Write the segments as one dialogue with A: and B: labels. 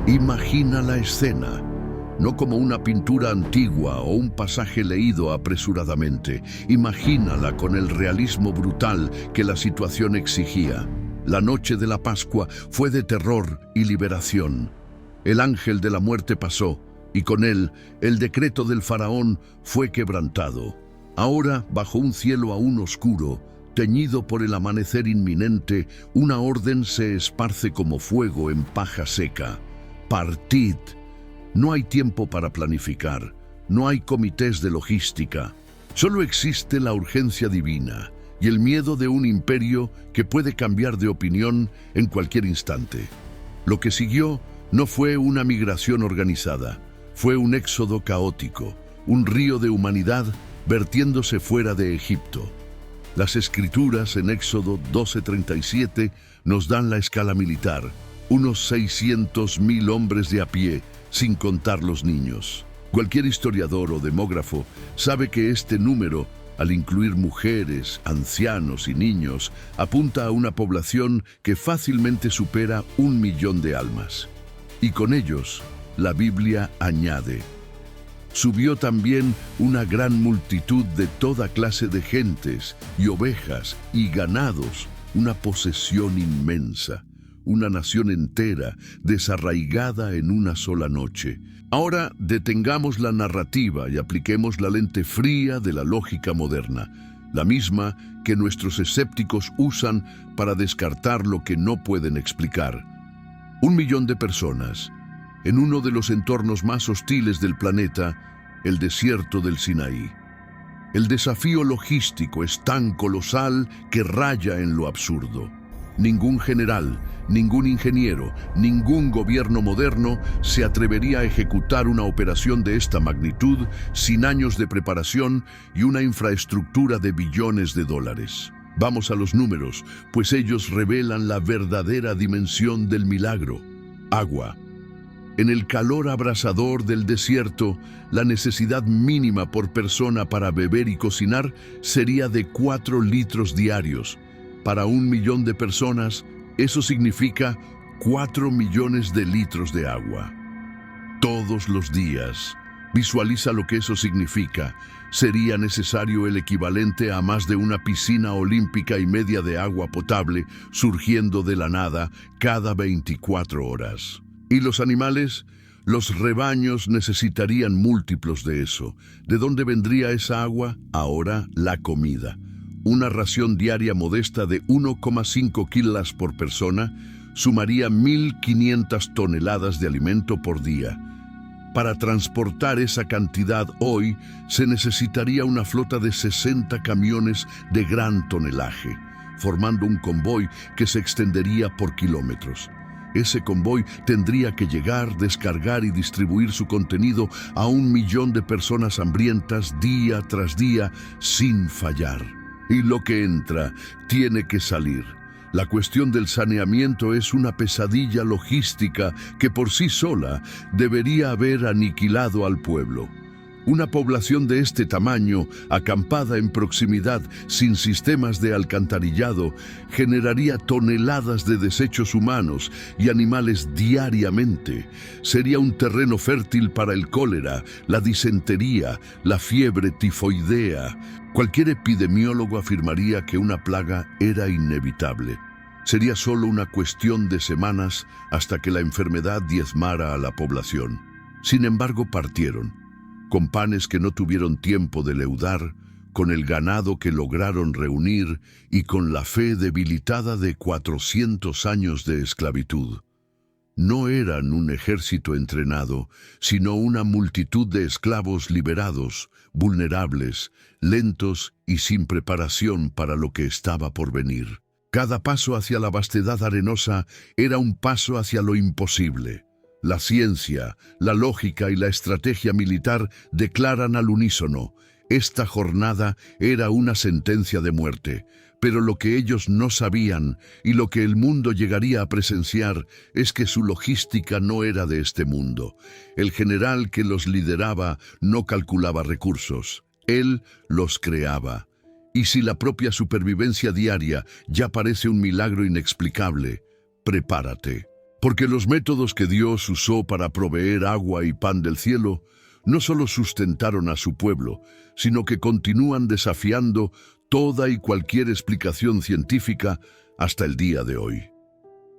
A: Imagina la escena, no como una pintura antigua o un pasaje leído apresuradamente. Imagínala con el realismo brutal que la situación exigía. La noche de la Pascua fue de terror y liberación. El ángel de la muerte pasó, y con él el decreto del faraón fue quebrantado. Ahora, bajo un cielo aún oscuro, teñido por el amanecer inminente, una orden se esparce como fuego en paja seca. Partid. No hay tiempo para planificar, no hay comités de logística. Solo existe la urgencia divina y el miedo de un imperio que puede cambiar de opinión en cualquier instante. Lo que siguió no fue una migración organizada, fue un éxodo caótico, un río de humanidad vertiéndose fuera de Egipto. Las escrituras en Éxodo 12:37 nos dan la escala militar, unos 600.000 hombres de a pie, sin contar los niños. Cualquier historiador o demógrafo sabe que este número, al incluir mujeres, ancianos y niños, apunta a una población que fácilmente supera 1 millón de almas. Y con ellos, la Biblia añade: subió también una gran multitud de toda clase de gentes y ovejas y ganados, una posesión inmensa, una nación entera desarraigada en una sola noche. Ahora detengamos la narrativa y apliquemos la lente fría de la lógica moderna, la misma que nuestros escépticos usan para descartar lo que no pueden explicar. 1 millón de personas, en uno de los entornos más hostiles del planeta, el desierto del Sinaí. El desafío logístico es tan colosal que raya en lo absurdo. Ningún general, ningún ingeniero, ningún gobierno moderno se atrevería a ejecutar una operación de esta magnitud sin años de preparación y una infraestructura de billones de dólares. Vamos a los números, pues ellos revelan la verdadera dimensión del milagro. Agua. En el calor abrasador del desierto, la necesidad mínima por persona para beber y cocinar sería de 4 litros diarios. Para 1 millón de personas, eso significa 4 millones de litros de agua. Todos los días. Visualiza lo que eso significa. Sería necesario el equivalente a más de una piscina olímpica y media de agua potable surgiendo de la nada cada 24 horas. ¿Y los animales? Los rebaños necesitarían múltiplos de eso. ¿De dónde vendría esa agua? Ahora, la comida. Una ración diaria modesta de 1,5 kilos por persona sumaría 1.500 toneladas de alimento por día. Para transportar esa cantidad hoy se necesitaría una flota de 60 camiones de gran tonelaje, formando un convoy que se extendería por kilómetros. Ese convoy tendría que llegar, descargar y distribuir su contenido a 1 millón de personas hambrientas día tras día sin fallar. Y lo que entra tiene que salir. La cuestión del saneamiento es una pesadilla logística que por sí sola debería haber aniquilado al pueblo. Una población de este tamaño, acampada en proximidad, sin sistemas de alcantarillado, generaría toneladas de desechos humanos y animales diariamente. Sería un terreno fértil para el cólera, la disentería, la fiebre tifoidea. Cualquier epidemiólogo afirmaría que una plaga era inevitable. Sería solo una cuestión de semanas hasta que la enfermedad diezmara a la población. Sin embargo, partieron, con panes que no tuvieron tiempo de leudar, con el ganado que lograron reunir y con la fe debilitada de 400 años de esclavitud. No eran un ejército entrenado, sino una multitud de esclavos liberados, vulnerables, lentos y sin preparación para lo que estaba por venir. Cada paso hacia la vastedad arenosa era un paso hacia lo imposible. La ciencia, la lógica y la estrategia militar declaran al unísono: esta jornada era una sentencia de muerte. Pero lo que ellos no sabían y lo que el mundo llegaría a presenciar es que su logística no era de este mundo. El general que los lideraba no calculaba recursos, él los creaba. Y si la propia supervivencia diaria ya parece un milagro inexplicable, prepárate. Porque los métodos que Dios usó para proveer agua y pan del cielo no solo sustentaron a su pueblo, sino que continúan desafiando toda y cualquier explicación científica hasta el día de hoy.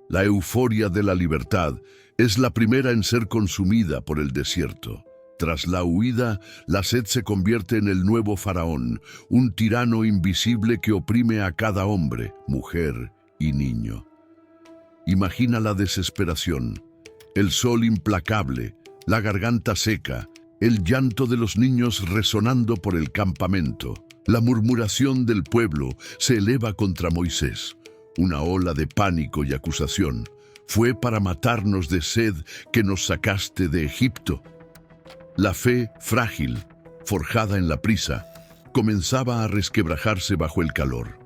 A: La euforia de la libertad es la primera en ser consumida por el desierto. Tras la huida, la sed se convierte en el nuevo faraón, un tirano invisible que oprime a cada hombre, mujer y niño. Imagina la desesperación, el sol implacable, la garganta seca, el llanto de los niños resonando por el campamento. La murmuración del pueblo se eleva contra Moisés. Una ola de pánico y acusación. Fue para matarnos de sed que nos sacaste de Egipto. La fe frágil, forjada en la prisa, comenzaba a resquebrajarse bajo el calor.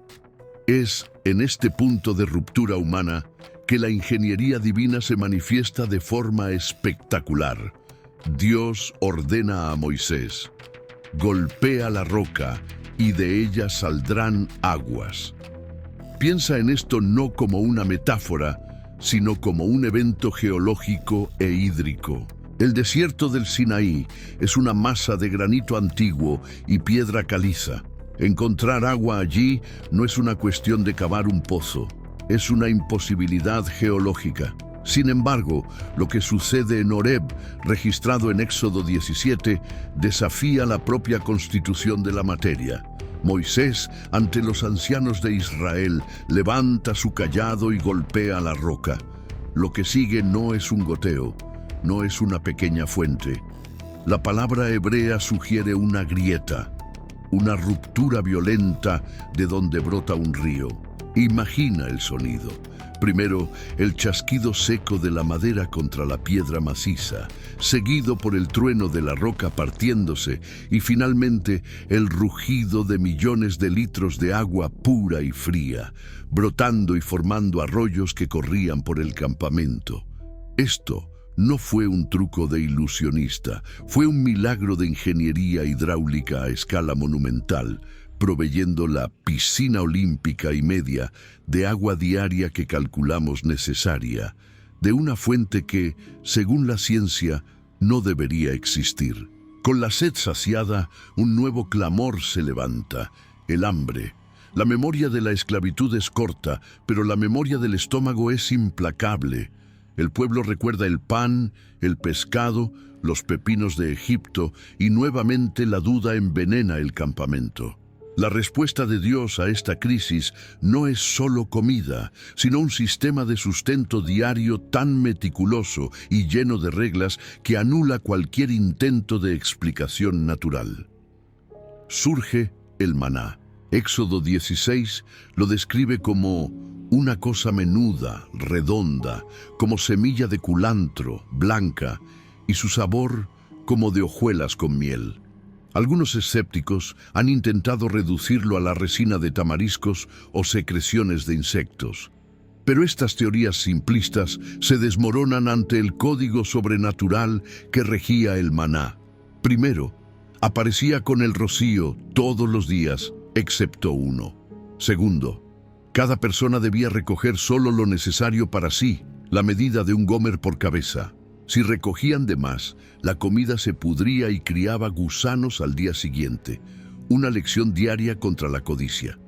A: Es en este punto de ruptura humana que la ingeniería divina se manifiesta de forma espectacular. Dios ordena a Moisés: golpea la roca y de ella saldrán aguas. Piensa en esto no como una metáfora, sino como un evento geológico e hídrico. El desierto del Sinaí es una masa de granito antiguo y piedra caliza. Encontrar agua allí no es una cuestión de cavar un pozo, es una imposibilidad geológica. Sin embargo, lo que sucede en Horeb, registrado en Éxodo 17, desafía la propia constitución de la materia. Moisés, ante los ancianos de Israel, levanta su cayado y golpea la roca. Lo que sigue no es un goteo, no es una pequeña fuente. La palabra hebrea sugiere una grieta, una ruptura violenta de donde brota un río. Imagina el sonido. Primero, el chasquido seco de la madera contra la piedra maciza, seguido por el trueno de la roca partiéndose y finalmente el rugido de millones de litros de agua pura y fría, brotando y formando arroyos que corrían por el campamento. Esto no fue un truco de ilusionista, fue un milagro de ingeniería hidráulica a escala monumental, proveyendo la piscina olímpica y media de agua diaria que calculamos necesaria, de una fuente que, según la ciencia, no debería existir. Con la sed saciada, un nuevo clamor se levanta: el hambre. La memoria de la esclavitud es corta, pero la memoria del estómago es implacable. El pueblo recuerda el pan, el pescado, los pepinos de Egipto, y nuevamente la duda envenena el campamento. La respuesta de Dios a esta crisis no es solo comida, sino un sistema de sustento diario tan meticuloso y lleno de reglas que anula cualquier intento de explicación natural. Surge el maná. Éxodo 16 lo describe como una cosa menuda, redonda, como semilla de culantro, blanca, y su sabor como de hojuelas con miel. Algunos escépticos han intentado reducirlo a la resina de tamariscos o secreciones de insectos. Pero estas teorías simplistas se desmoronan ante el código sobrenatural que regía el maná. Primero, aparecía con el rocío todos los días, excepto uno. Segundo, cada persona debía recoger solo lo necesario para sí, la medida de un gómer por cabeza. Si recogían de más, la comida se pudría y criaba gusanos al día siguiente. Una lección diaria contra la codicia.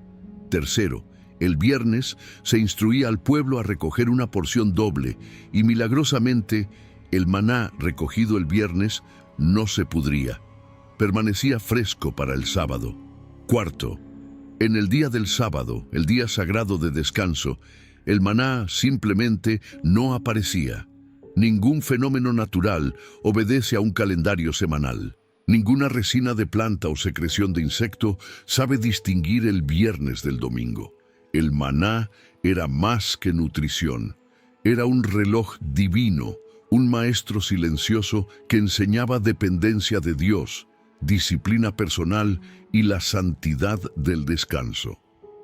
A: Tercero, el viernes se instruía al pueblo a recoger una porción doble y milagrosamente el maná recogido el viernes no se pudría. Permanecía fresco para el sábado. Cuarto, en el día del sábado, el día sagrado de descanso, el maná simplemente no aparecía. Ningún fenómeno natural obedece a un calendario semanal. Ninguna resina de planta o secreción de insecto sabe distinguir el viernes del domingo. El maná era más que nutrición. Era un reloj divino, un maestro silencioso que enseñaba dependencia de Dios, disciplina personal y la santidad del descanso.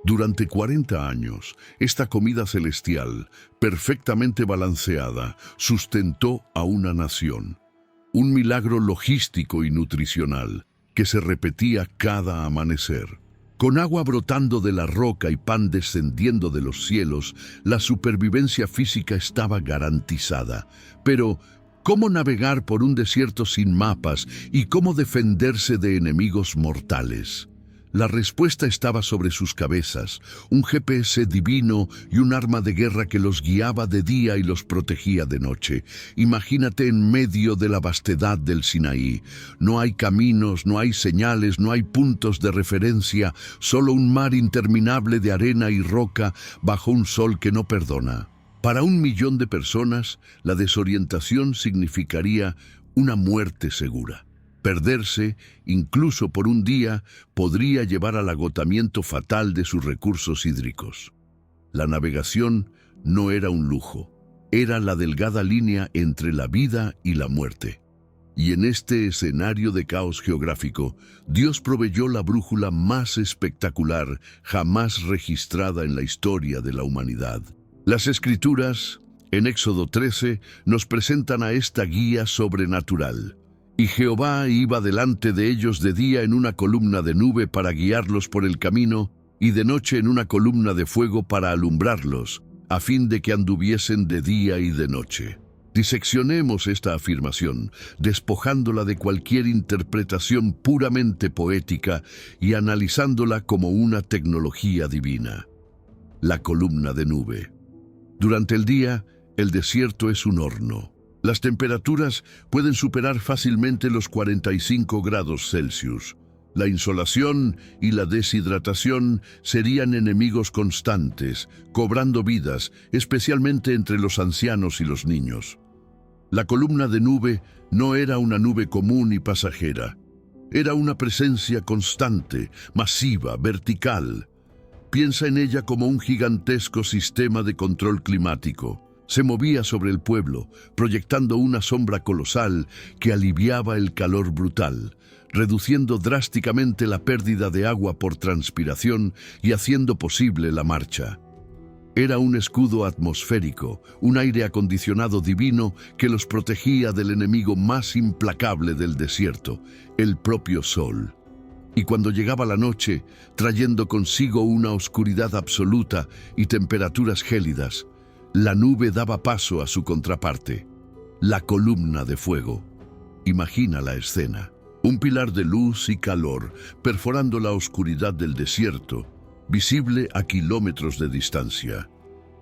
A: Durante 40 años, esta comida celestial, perfectamente balanceada, sustentó a una nación. Un milagro logístico y nutricional que se repetía cada amanecer. Con agua brotando de la roca y pan descendiendo de los cielos, la supervivencia física estaba garantizada. Pero, ¿cómo navegar por un desierto sin mapas y cómo defenderse de enemigos mortales? La respuesta estaba sobre sus cabezas, un GPS divino y un arma de guerra que los guiaba de día y los protegía de noche. Imagínate en medio de la vastedad del Sinaí. No hay caminos, no hay señales, no hay puntos de referencia, solo un mar interminable de arena y roca bajo un sol que no perdona. Para 1 millón de personas, la desorientación significaría una muerte segura. Perderse, incluso por un día, podría llevar al agotamiento fatal de sus recursos hídricos. La navegación no era un lujo, era la delgada línea entre la vida y la muerte. Y en este escenario de caos geográfico, Dios proveyó la brújula más espectacular jamás registrada en la historia de la humanidad. Las Escrituras, en Éxodo 13, nos presentan a esta guía sobrenatural. Y Jehová iba delante de ellos de día en una columna de nube para guiarlos por el camino, y de noche en una columna de fuego para alumbrarlos, a fin de que anduviesen de día y de noche. Diseccionemos esta afirmación, despojándola de cualquier interpretación puramente poética y analizándola como una tecnología divina. La columna de nube. Durante el día, el desierto es un horno. Las temperaturas pueden superar fácilmente los 45 grados Celsius. La insolación y la deshidratación serían enemigos constantes, cobrando vidas, especialmente entre los ancianos y los niños. La columna de nube no era una nube común y pasajera. Era una presencia constante, masiva, vertical. Piensa en ella como un gigantesco sistema de control climático. Se movía sobre el pueblo, proyectando una sombra colosal que aliviaba el calor brutal, reduciendo drásticamente la pérdida de agua por transpiración y haciendo posible la marcha. Era un escudo atmosférico, un aire acondicionado divino que los protegía del enemigo más implacable del desierto, el propio sol. Y cuando llegaba la noche, trayendo consigo una oscuridad absoluta y temperaturas gélidas, la nube daba paso a su contraparte, la columna de fuego. Imagina la escena, un pilar de luz y calor perforando la oscuridad del desierto, visible a kilómetros de distancia.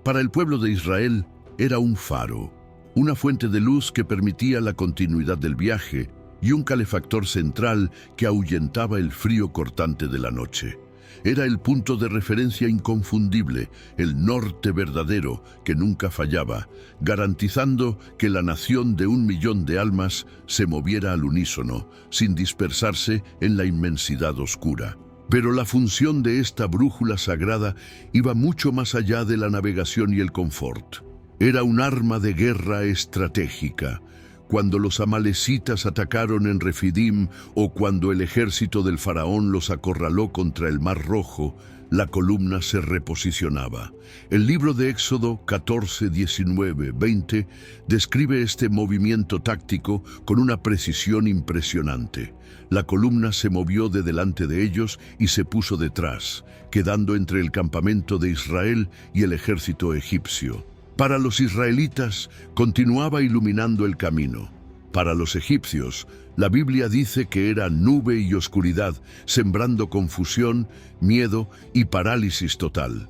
A: Para el pueblo de Israel era un faro, una fuente de luz que permitía la continuidad del viaje y un calefactor central que ahuyentaba el frío cortante de la noche. Era el punto de referencia inconfundible, el norte verdadero que nunca fallaba, garantizando que la nación de 1 millón de almas se moviera al unísono, sin dispersarse en la inmensidad oscura. Pero la función de esta brújula sagrada iba mucho más allá de la navegación y el confort. Era un arma de guerra estratégica. Cuando los amalecitas atacaron en Refidim o cuando el ejército del faraón los acorraló contra el Mar Rojo, la columna se reposicionaba. El libro de Éxodo 14, 19, 20 describe este movimiento táctico con una precisión impresionante. La columna se movió de delante de ellos y se puso detrás, quedando entre el campamento de Israel y el ejército egipcio. Para los israelitas, continuaba iluminando el camino. Para los egipcios, la Biblia dice que era nube y oscuridad, sembrando confusión, miedo y parálisis total.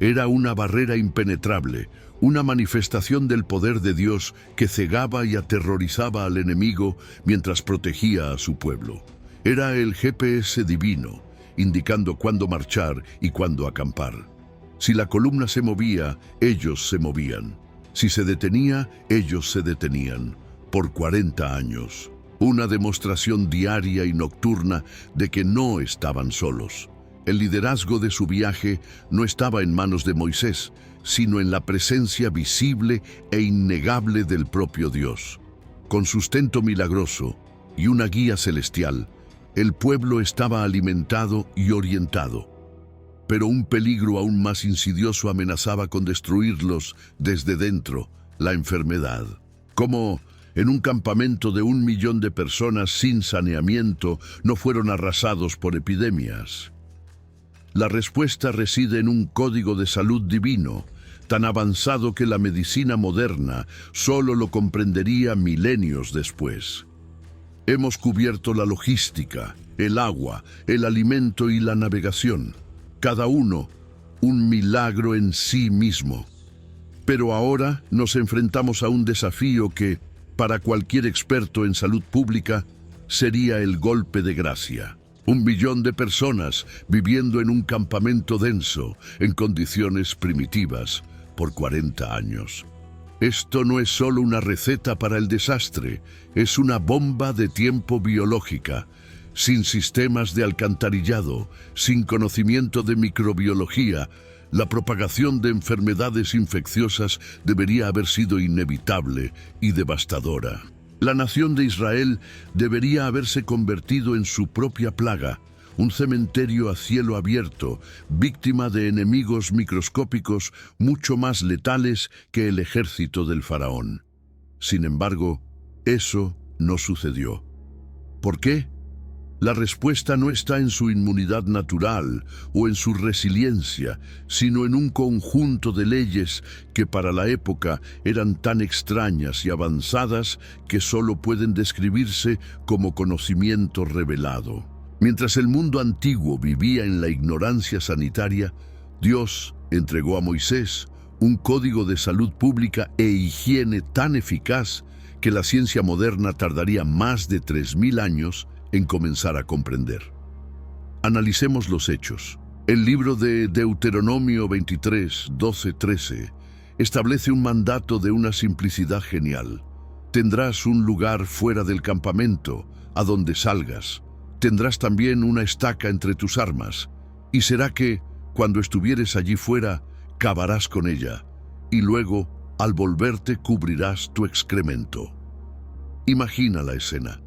A: Era una barrera impenetrable, una manifestación del poder de Dios que cegaba y aterrorizaba al enemigo mientras protegía a su pueblo. Era el GPS divino, indicando cuándo marchar y cuándo acampar. Si la columna se movía, ellos se movían. Si se detenía, ellos se detenían. Por 40 años. Una demostración diaria y nocturna de que no estaban solos. El liderazgo de su viaje no estaba en manos de Moisés, sino en la presencia visible e innegable del propio Dios. Con sustento milagroso y una guía celestial, el pueblo estaba alimentado y orientado. Pero un peligro aún más insidioso amenazaba con destruirlos desde dentro, la enfermedad. Como en un campamento de 1 millón de personas sin saneamiento no fueron arrasados por epidemias. La respuesta reside en un código de salud divino, tan avanzado que la medicina moderna solo lo comprendería milenios después. Hemos cubierto la logística, el agua, el alimento y la navegación, cada uno un milagro en sí mismo. Pero ahora nos enfrentamos a un desafío que, para cualquier experto en salud pública, sería el golpe de gracia. 1 billón de personas viviendo en un campamento denso, en condiciones primitivas, por 40 años. Esto no es solo una receta para el desastre, es una bomba de tiempo biológica, sin sistemas de alcantarillado, sin conocimiento de microbiología. La propagación de enfermedades infecciosas debería haber sido inevitable y devastadora. La nación de Israel debería haberse convertido en su propia plaga, un cementerio a cielo abierto, víctima de enemigos microscópicos mucho más letales que el ejército del faraón. Sin embargo, eso no sucedió. ¿Por qué? La respuesta no está en su inmunidad natural o en su resiliencia, sino en un conjunto de leyes que para la época eran tan extrañas y avanzadas que solo pueden describirse como conocimiento revelado. Mientras el mundo antiguo vivía en la ignorancia sanitaria, Dios entregó a Moisés un código de salud pública e higiene tan eficaz que la ciencia moderna tardaría más de 3000 años en comenzar a comprender. Analicemos los hechos. El libro de Deuteronomio 23, 12, 13 establece un mandato de una simplicidad genial. Tendrás un lugar fuera del campamento, a donde salgas. Tendrás también una estaca entre tus armas, y será que, cuando estuvieres allí fuera, cavarás con ella, y luego, al volverte, cubrirás tu excremento. Imagina la escena.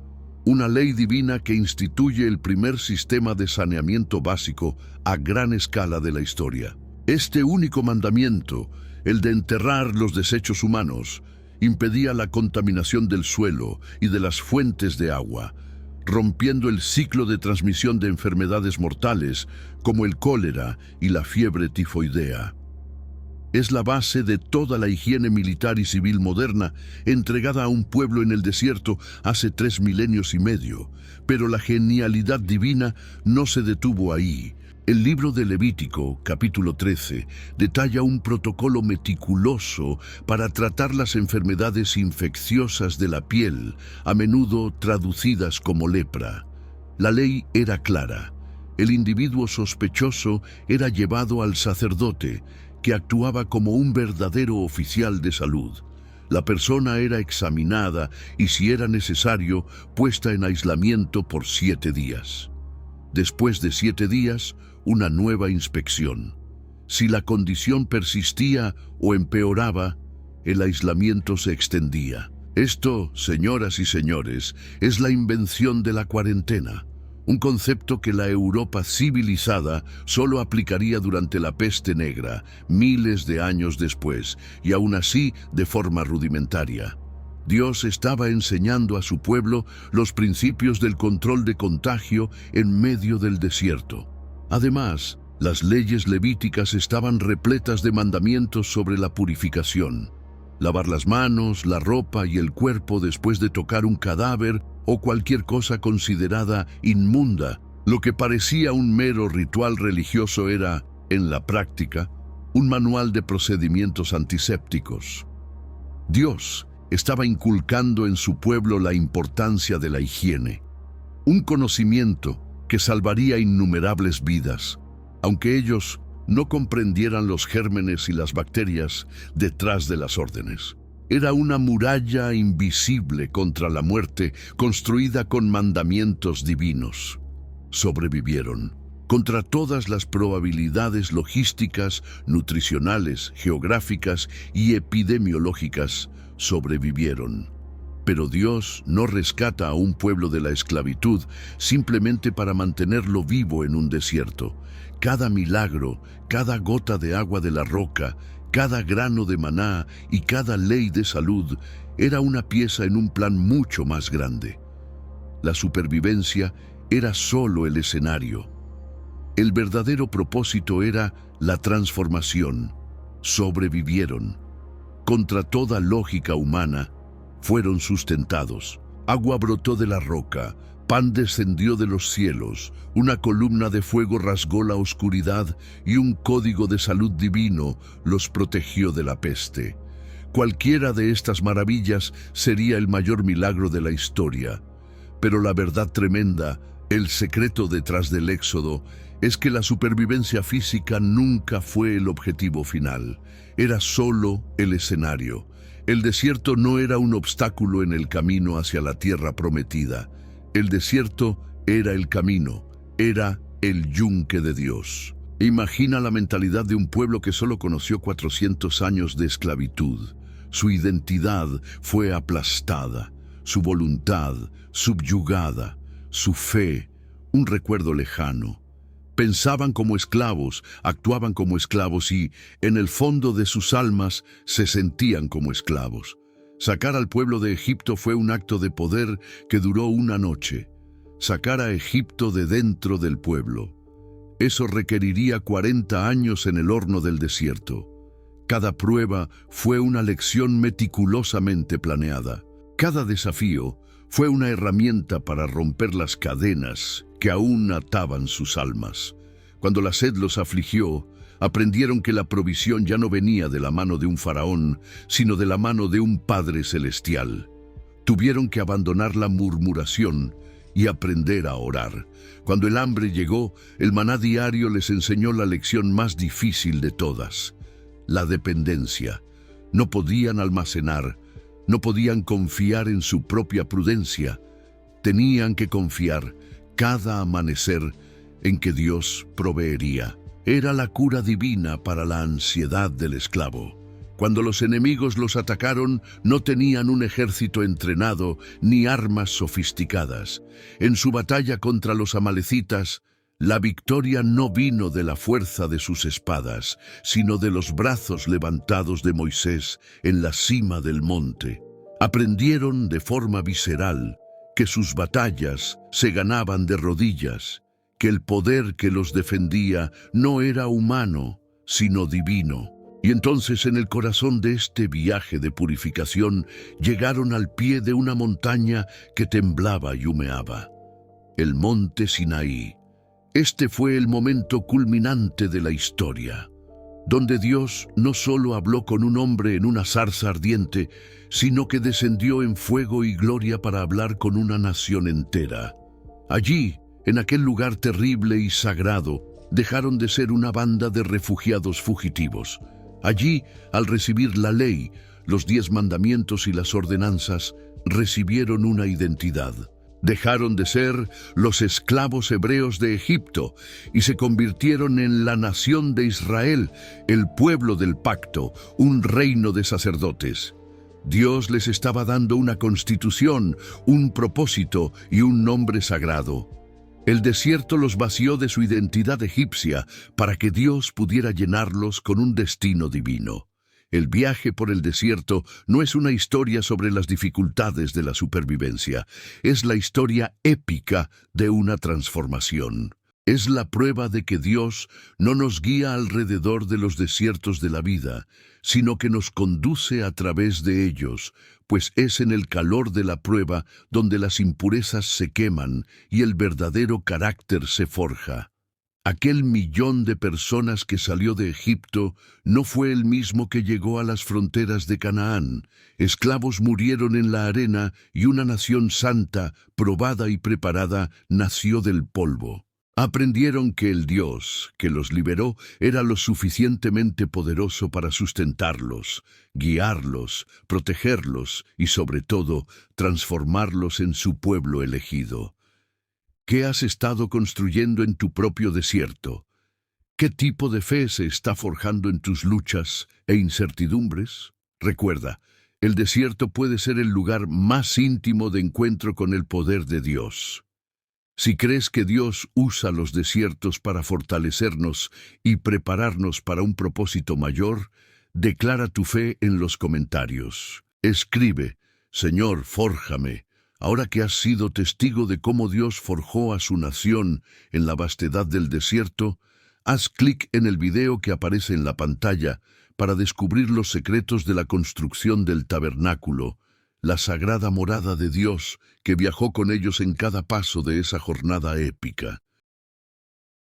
A: Una ley divina que instituye el primer sistema de saneamiento básico a gran escala de la historia. Este único mandamiento, el de enterrar los desechos humanos, impedía la contaminación del suelo y de las fuentes de agua, rompiendo el ciclo de transmisión de enfermedades mortales como el cólera y la fiebre tifoidea. Es la base de toda la higiene militar y civil moderna, entregada a un pueblo en el desierto hace 3 milenios y medio. Pero la genialidad divina no se detuvo ahí. El libro de Levítico, capítulo 13, detalla un protocolo meticuloso para tratar las enfermedades infecciosas de la piel, a menudo traducidas como lepra. La ley era clara. El individuo sospechoso era llevado al sacerdote, que actuaba como un verdadero oficial de salud. La persona era examinada y, si era necesario, puesta en aislamiento por 7 días. Después de 7 días, una nueva inspección. Si la condición persistía o empeoraba, el aislamiento se extendía. Esto, señoras y señores, es la invención de la cuarentena. Un concepto que la Europa civilizada solo aplicaría durante la peste negra, miles de años después, y aún así de forma rudimentaria. Dios estaba enseñando a su pueblo los principios del control de contagio en medio del desierto. Además, las leyes levíticas estaban repletas de mandamientos sobre la purificación. Lavar las manos, la ropa y el cuerpo después de tocar un cadáver o cualquier cosa considerada inmunda. Lo que parecía un mero ritual religioso era, en la práctica, un manual de procedimientos antisépticos. Dios estaba inculcando en su pueblo la importancia de la higiene, un conocimiento que salvaría innumerables vidas, aunque ellos no comprendieran los gérmenes y las bacterias detrás de las órdenes. Era una muralla invisible contra la muerte, construida con mandamientos divinos. Sobrevivieron. Contra todas las probabilidades logísticas, nutricionales, geográficas y epidemiológicas, sobrevivieron. Pero Dios no rescata a un pueblo de la esclavitud simplemente para mantenerlo vivo en un desierto. Cada milagro, cada gota de agua de la roca, cada grano de maná y cada ley de salud era una pieza en un plan mucho más grande. La supervivencia era solo el escenario. El verdadero propósito era la transformación. Sobrevivieron. Contra toda lógica humana, fueron sustentados. Agua brotó de la roca, pan descendió de los cielos, una columna de fuego rasgó la oscuridad y un código de salud divino los protegió de la peste. Cualquiera de estas maravillas sería el mayor milagro de la historia. Pero la verdad tremenda, el secreto detrás del Éxodo, es que la supervivencia física nunca fue el objetivo final. Era solo el escenario. El desierto no era un obstáculo en el camino hacia la tierra prometida. El desierto era el camino, era el yunque de Dios. Imagina la mentalidad de un pueblo que solo conoció 400 años de esclavitud. Su identidad fue aplastada, su voluntad subyugada, su fe un recuerdo lejano. Pensaban como esclavos, actuaban como esclavos y, en el fondo de sus almas, se sentían como esclavos. Sacar al pueblo de Egipto fue un acto de poder que duró una noche. Sacar a Egipto de dentro del pueblo. Eso requeriría 40 años en el horno del desierto. Cada prueba fue una lección meticulosamente planeada. Cada desafío fue una herramienta para romper las cadenas que aún ataban sus almas. Cuando la sed los afligió, aprendieron que la provisión ya no venía de la mano de un faraón, sino de la mano de un Padre Celestial. Tuvieron que abandonar la murmuración y aprender a orar. Cuando el hambre llegó, el maná diario les enseñó la lección más difícil de todas: la dependencia. No podían almacenar, no podían confiar en su propia prudencia. Tenían que confiar cada amanecer en que Dios proveería. Era la cura divina para la ansiedad del esclavo. Cuando los enemigos los atacaron, no tenían un ejército entrenado ni armas sofisticadas. En su batalla contra los amalecitas, la victoria no vino de la fuerza de sus espadas, sino de los brazos levantados de Moisés en la cima del monte. Aprendieron de forma visceral que sus batallas se ganaban de rodillas, que el poder que los defendía no era humano, sino divino. Y entonces, en el corazón de este viaje de purificación, llegaron al pie de una montaña que temblaba y humeaba: el monte Sinaí. Este fue el momento culminante de la historia, donde Dios no solo habló con un hombre en una zarza ardiente, sino que descendió en fuego y gloria para hablar con una nación entera. Allí, en aquel lugar terrible y sagrado, dejaron de ser una banda de refugiados fugitivos. Allí, al recibir la ley, los 10 mandamientos y las ordenanzas, recibieron una identidad. Dejaron de ser los esclavos hebreos de Egipto y se convirtieron en la nación de Israel, el pueblo del pacto, un reino de sacerdotes. Dios les estaba dando una constitución, un propósito y un nombre sagrado. El desierto los vació de su identidad egipcia para que Dios pudiera llenarlos con un destino divino. El viaje por el desierto no es una historia sobre las dificultades de la supervivencia, es la historia épica de una transformación. Es la prueba de que Dios no nos guía alrededor de los desiertos de la vida, sino que nos conduce a través de ellos, pues es en el calor de la prueba donde las impurezas se queman y el verdadero carácter se forja. Aquel 1.000.000 de personas que salió de Egipto no fue el mismo que llegó a las fronteras de Canaán. Esclavos murieron en la arena y una nación santa, probada y preparada, nació del polvo. Aprendieron que el Dios que los liberó era lo suficientemente poderoso para sustentarlos, guiarlos, protegerlos y, sobre todo, transformarlos en su pueblo elegido. ¿Qué has estado construyendo en tu propio desierto? ¿Qué tipo de fe se está forjando en tus luchas e incertidumbres? Recuerda, el desierto puede ser el lugar más íntimo de encuentro con el poder de Dios. Si crees que Dios usa los desiertos para fortalecernos y prepararnos para un propósito mayor, declara tu fe en los comentarios. Escribe: Señor, fórjame, Ahora que has sido testigo de cómo Dios forjó a su nación en la vastedad del desierto, haz clic en el video que aparece en la pantalla para descubrir los secretos de la construcción del tabernáculo, la sagrada morada de Dios que viajó con ellos en cada paso de esa jornada épica.